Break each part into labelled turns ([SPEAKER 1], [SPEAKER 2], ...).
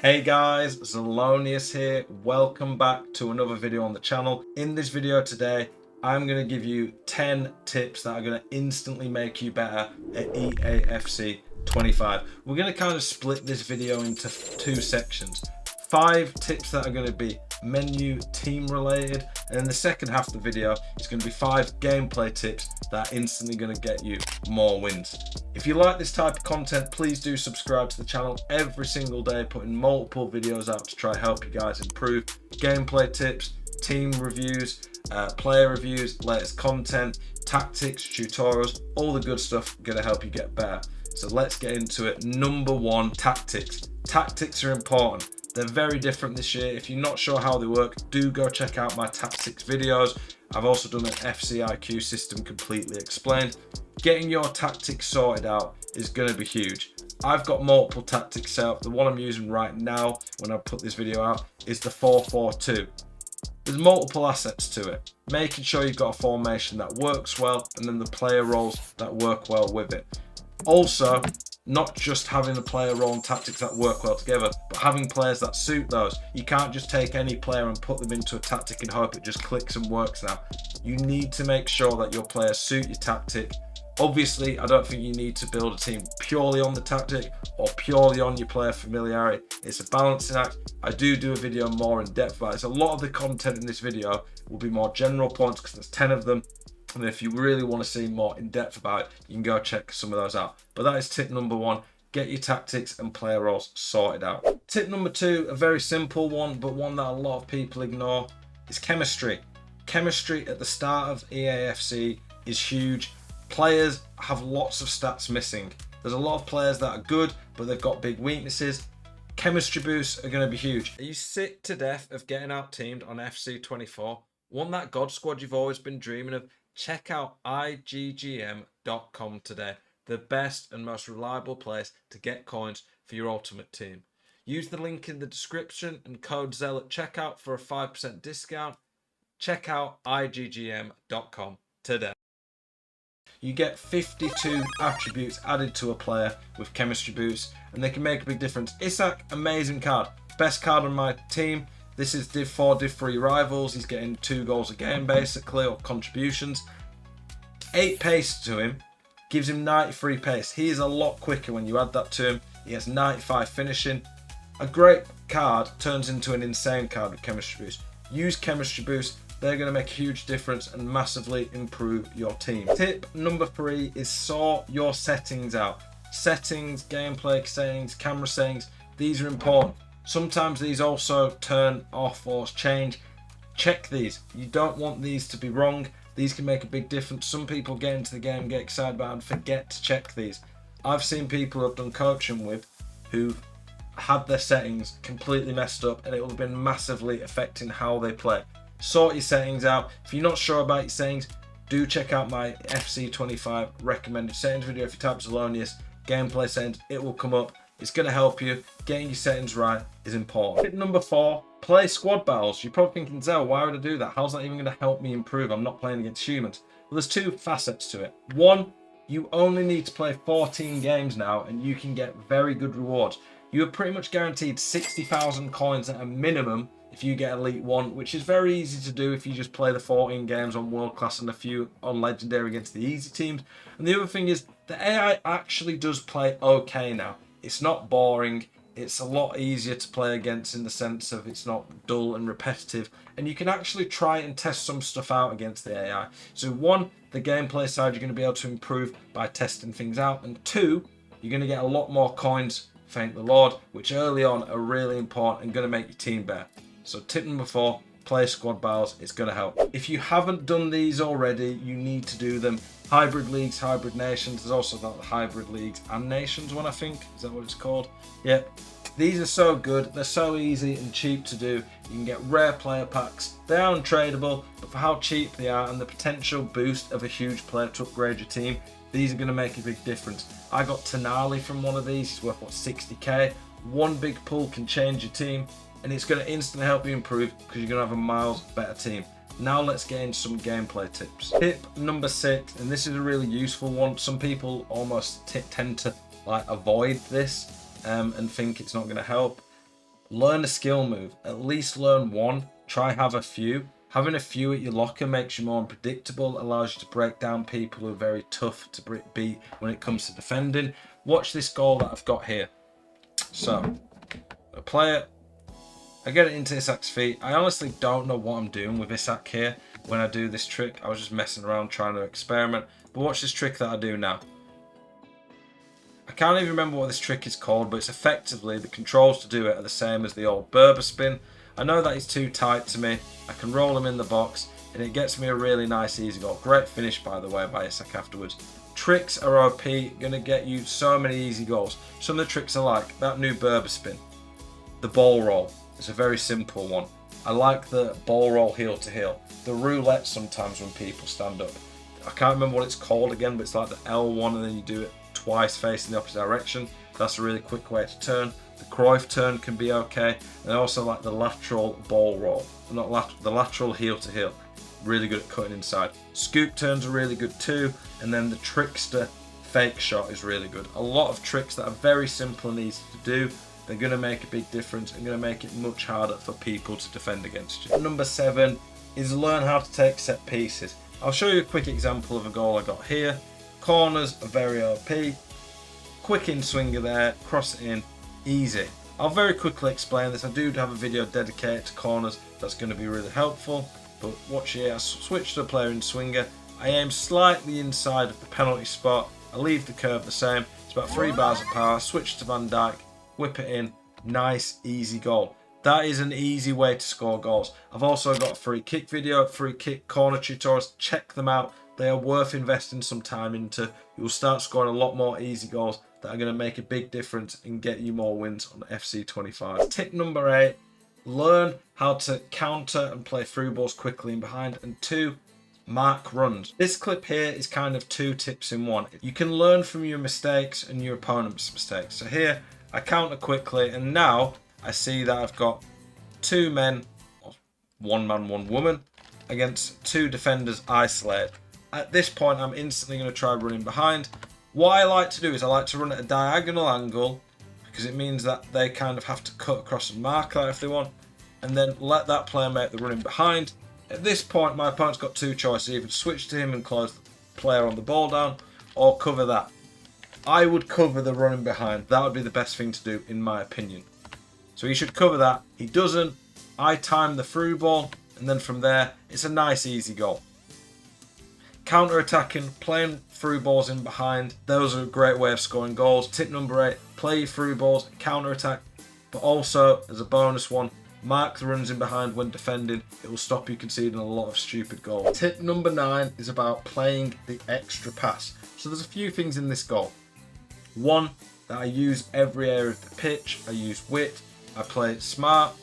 [SPEAKER 1] Hey guys, Zelonius here. Welcome back to another video on the channel. In this video today, I'm going to give you 10 tips that are going to instantly make you better at EAFC 25. We're going to kind of split this video into two sections. 5 tips that are going to be menu team related, and in the second half of the video it's going to be 5 gameplay tips that are instantly going to get you more wins. If you like this type of content, please do subscribe to the channel. Every single day putting multiple videos out to try help you guys improve. Gameplay tips, team reviews, player reviews, latest content, tactics, tutorials, all the good stuff going to help you get better. So let's get into it. Number 1, tactics. Tactics are important. They're very different this year. If you're not sure how they work, do go check out my tactics videos. I've also done an FCIQ system completely explained. Getting your tactics sorted out is going to be huge. I've got multiple tactics set up. The one I'm using right now when I put this video out is the 4-4-2. There's multiple assets to it. Making sure you've got a formation that works well, and then the player roles that work well with it. Also, not just having the player role and tactics that work well together, but having players that suit those. You can't just take any player and put them into a tactic and hope it just clicks and works now. You need to make sure that your players suit your tactic. Obviously, I don't think you need to build a team purely on the tactic or purely on your player familiarity. It's a balancing act. I do a video more in depth about it. So a lot of the content in this video will be more general points because there's 10 of them. And if you really want to see more in depth about it, you can go check some of those out. But that is tip number 1. Get your tactics and player roles sorted out. Tip number 2, a very simple one, but one that a lot of people ignore, is chemistry. Chemistry at the start of EAFC is huge. Players have lots of stats missing. There's a lot of players that are good, but they've got big weaknesses. Chemistry boosts are going to be huge. Are you sick to death of getting out teamed on FC24? Want that God squad you've always been dreaming of? Check out iggm.com today, the best and most reliable place to get coins for your ultimate team. Use the link in the description and code ZEL at checkout for a 5% discount. Check out iggm.com today. You get 52 attributes added to a player with chemistry boosts, and they can make a big difference. Isak, amazing card. Best card on my team. This is Div 4, Div 3 rivals. He's getting 2 goals a game basically, or contributions. 8 pace to him, gives him 93 pace. He is a lot quicker when you add that to him. He has 95 finishing. A great card turns into an insane card with chemistry boost. Use chemistry boost. They're going to make a huge difference and massively improve your team. Tip number 3 is sort your settings out. Settings, gameplay settings, camera settings, these are important. Sometimes these also turn off or change. Check these. You don't want these to be wrong. These can make a big difference. Some people get into the game, get excited about it, and forget to check these. I've seen people who I've done coaching with who've had their settings completely messed up, and it will have been massively affecting how they play. Sort your settings out. If you're not sure about your settings, do check out my FC25 recommended settings video. If you type Zelonius gameplay settings, it will come up. It's going to help you. Getting your settings right is important. Tip number 4, play squad battles. You're probably thinking, Zel, why would I do that? How's that even going to help me improve? I'm not playing against humans. Well, there's 2 facets to it. 1, you only need to play 14 games now and you can get very good rewards. You are pretty much guaranteed 60,000 coins at a minimum if you get Elite 1, which is very easy to do if you just play the 14 games on World Class and a few on Legendary against the easy teams. And the other thing is, the AI actually does play okay now. It's not boring. It's a lot easier to play against in the sense of it's not dull and repetitive. And you can actually try and test some stuff out against the AI. So 1, the gameplay side, you're going to be able to improve by testing things out. And 2, you're going to get a lot more coins, thank the Lord, which early on are really important and going to make your team better. So tip number 4, play squad battles. It's going to help. If you haven't done these already, you need to do them. Hybrid leagues, hybrid nations. There's also the hybrid leagues and nations one, I think. Is that what it's called? Yep. These are so good. They're so easy and cheap to do. You can get rare player packs. They are untradeable, but for how cheap they are and the potential boost of a huge player to upgrade your team, these are going to make a big difference. I got Tonali from one of these. He's worth, what, 60k? One big pull can change your team, and it's going to instantly help you improve because you're going to have a miles better team. Now let's get into some gameplay tips. Tip number 6, and this is a really useful one. Some people almost tend to avoid this and think it's not going to help. Learn a skill move. At least learn one. Try have a few. Having a few at your locker makes you more unpredictable, allows you to break down people who are very tough to beat when it comes to defending. Watch this goal that I've got here. So, I play it. I get it into Isak's feet. I honestly don't know what I'm doing with Isak here when I do this trick. I was just messing around trying to experiment. But watch this trick that I do now. I can't even remember what this trick is called, but it's effectively the controls to do it are the same as the old Berber spin. I know that he's too tight to me. I can roll him in the box and it gets me a really nice easy goal. Great finish, by the way, by Isak afterwards. Tricks are OP, gonna get you so many easy goals. Some of the tricks I like, that new Berber spin, the ball roll. It's a very simple one. I like the ball roll heel to heel. The roulette sometimes when people stand up. I can't remember what it's called again, but it's like the L1 and then you do it twice facing the opposite direction. That's a really quick way to turn. The Cruyff turn can be okay. And I also like the lateral ball roll. The lateral heel to heel. Really good at cutting inside. Scoop turns are really good too. And then the trickster fake shot is really good. A lot of tricks that are very simple and easy to do. They're going to make a big difference and going to make it much harder for people to defend against you. Number 7 is learn how to take set pieces. I'll show you a quick example of a goal I got here. Corners are very OP. Quick in swinger there, cross it in, easy. I'll very quickly explain this. I do have a video dedicated to corners that's going to be really helpful. But watch here, I switch to a player in swinger. I aim slightly inside of the penalty spot. I leave the curve the same. It's about 3 bars of power. Switch to Van Dijk. Whip it in, nice easy goal. That is an easy way to score goals. I've also got a free kick video, free kick corner tutorials. Check them out. They are worth investing some time into. You'll start scoring a lot more easy goals that are going to make a big difference and get you more wins on FC25. Tip number 8, learn how to counter and play through balls quickly and behind. And 2, mark runs. This clip here is kind of 2 tips in one. You can learn from your mistakes and your opponent's mistakes. So here, I counter quickly and now I see that I've got 2 men, 1 man, 1 woman against 2 defenders isolated. At this point I'm instantly going to try running behind. What I like to do is I like to run at a diagonal angle because it means that they kind of have to cut across and mark that if they want, and then let that player make the running behind. At this point my opponent's got 2 choices, either switch to him and close the player on the ball down or cover that. I would cover the running behind. That would be the best thing to do in my opinion. So he should cover that. He doesn't. I time the through ball and then from there it's a nice easy goal. Counter attacking, playing through balls in behind, those are a great way of scoring goals. Tip number 8, play your through balls, counter attack, but also as a bonus one, mark the runs in behind when defending. It will stop you conceding a lot of stupid goals. Tip number 9 is about playing the extra pass. So there's a few things in this goal. 1, that I use every area of the pitch. I use width. I play it smart.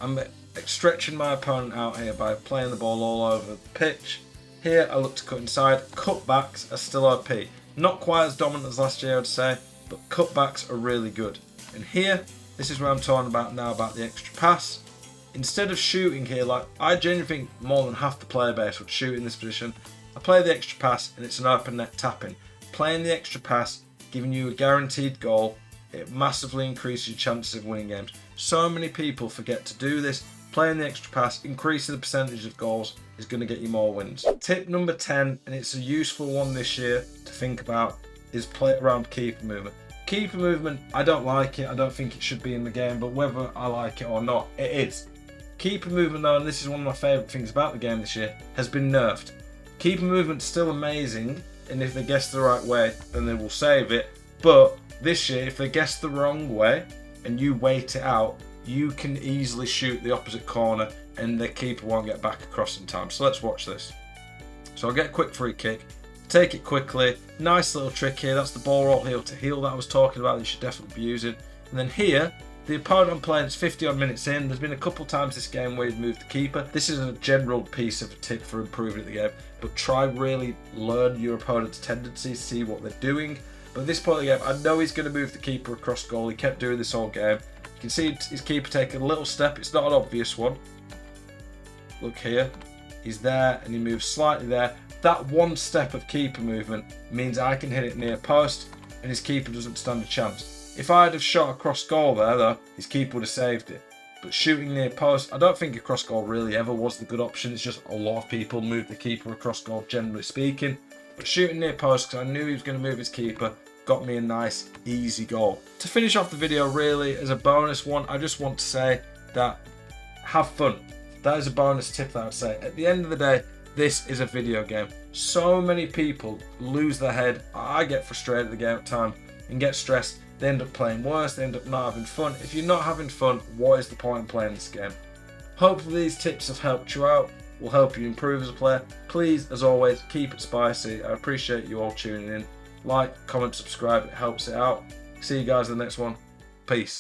[SPEAKER 1] I'm stretching my opponent out here by playing the ball all over the pitch. Here I look to cut inside. Cutbacks are still OP. Not quite as dominant as last year I'd say, but cutbacks are really good. And here, this is where I'm talking about now about the extra pass. Instead of shooting here, like I genuinely think more than half the player base would shoot in this position, I play the extra pass and it's an open net tapping. Playing the extra pass, giving you a guaranteed goal, it massively increases your chances of winning games. So many people forget to do this. Playing the extra pass, increasing the percentage of goals is going to get you more wins. Tip number 10, and it's a useful one this year to think about, is play around keeper movement. Keeper movement, I don't like it. I don't think it should be in the game, but whether I like it or not, it is. Keeper movement though, and this is one of my favourite things about the game this year, has been nerfed. Keeper movement's still amazing, and if they guess the right way, then they will save it. But this year, if they guess the wrong way, and you wait it out, you can easily shoot the opposite corner and the keeper won't get back across in time. So let's watch this. So I'll get a quick free kick, take it quickly, nice little trick here, that's the ball roll heel to heel that I was talking about, you should definitely be using. And then here, the opponent I'm playing is 50 odd minutes in, there's been a couple times this game where he's moved the keeper. This is a general piece of a tip for improving the game, but try really learn your opponent's tendencies, see what they're doing. But at this point of the game, I know he's going to move the keeper across goal, he kept doing this all game. You can see his keeper taking a little step, it's not an obvious one. Look here, he's there and he moves slightly there. That one step of keeper movement means I can hit it near post and his keeper doesn't stand a chance. If I'd have shot across goal there though, his keeper would have saved it. But shooting near post, I don't think across goal really ever was the good option. It's just a lot of people move the keeper across goal, generally speaking. But shooting near post, because I knew he was going to move his keeper, got me a nice, easy goal. To finish off the video, really, as a bonus one, I just want to say that have fun. That is a bonus tip that I would say. At the end of the day, this is a video game. So many people lose their head. I get frustrated at the game at times and get stressed. They end up playing worse, they end up not having fun. If you're not having fun, what is the point in playing this game? Hopefully these tips have helped you out, will help you improve as a player. Please, as always, keep it spicy. I appreciate you all tuning in. Like, comment, subscribe, it helps it out. See you guys in the next one. Peace.